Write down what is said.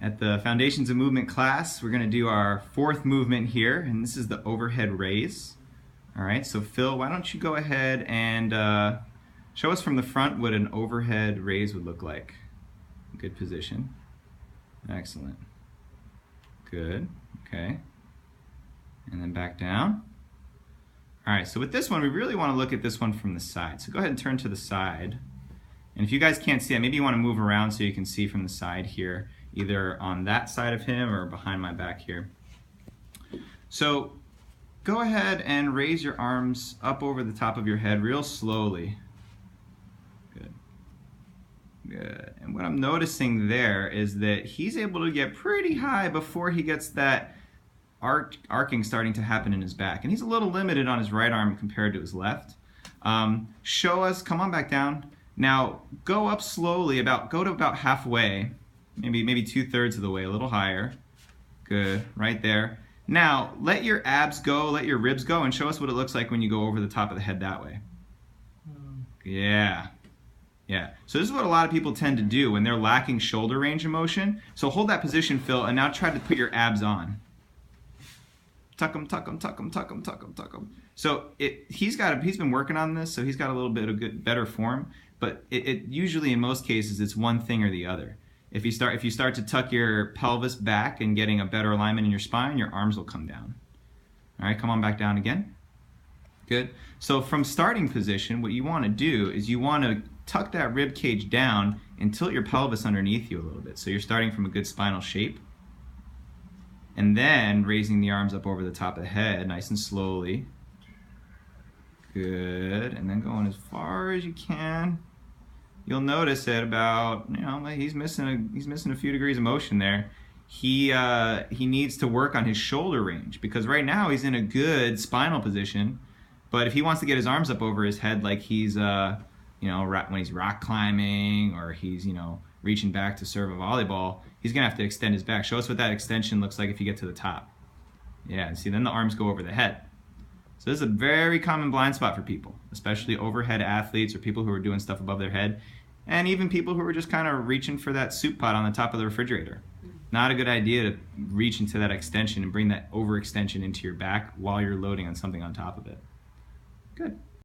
At the Foundations of Movement class, we're going to do our fourth movement here, and this is the overhead raise. All right, so Phil, why don't you go ahead and show us from the front what an overhead raise would look like. Good position. Excellent. Good. Okay. And then back down. All right, so with this one, we really want to look at this one from the side. So go ahead and turn to the side. And if you guys can't see it, maybe you want to move around so you can see from the side here, either on that side of him or behind my back here. So go ahead and raise your arms up over the top of your head real slowly. Good. Good. And what I'm noticing there is that he's able to get pretty high before he gets that arcing starting to happen in his back. And he's a little limited on his right arm compared to his left. Show us, come on back down. Now go up slowly, go to about halfway, maybe 2/3 of the way, a little higher. Good, right there. Now let your abs go, let your ribs go, and show us what it looks like when you go over the top of the head that way. Yeah. Yeah. So this is what a lot of people tend to do when they're lacking shoulder range of motion. So hold that position, Phil, and now try to put your abs on. Tuck them, tuck them, tuck them, tuck them, tuck them, tuck them. So he's been working on this, so he's got a little bit of better form. But it usually, in most cases, it's one thing or the other. If you start to tuck your pelvis back and getting a better alignment in your spine, your arms will come down. All right, come on back down again. Good. So from starting position, what you want to do is you want to tuck that rib cage down and tilt your pelvis underneath you a little bit. So you're starting from a good spinal shape. And then raising the arms up over the top of the head, nice and slowly. Good. And then going as far as you can. You'll notice that about, he's missing a few degrees of motion there. He needs to work on his shoulder range, because right now he's in a good spinal position, but if he wants to get his arms up over his head like he's when he's rock climbing or he's reaching back to serve a volleyball, he's gonna have to extend his back. Show us what that extension looks like if you get to the top. Yeah, and see, then the arms go over the head. So this is a very common blind spot for people, especially overhead athletes or people who are doing stuff above their head, and even people who are just kind of reaching for that soup pot on the top of the refrigerator. Not a good idea to reach into that extension and bring that overextension into your back while you're loading on something on top of it. Good.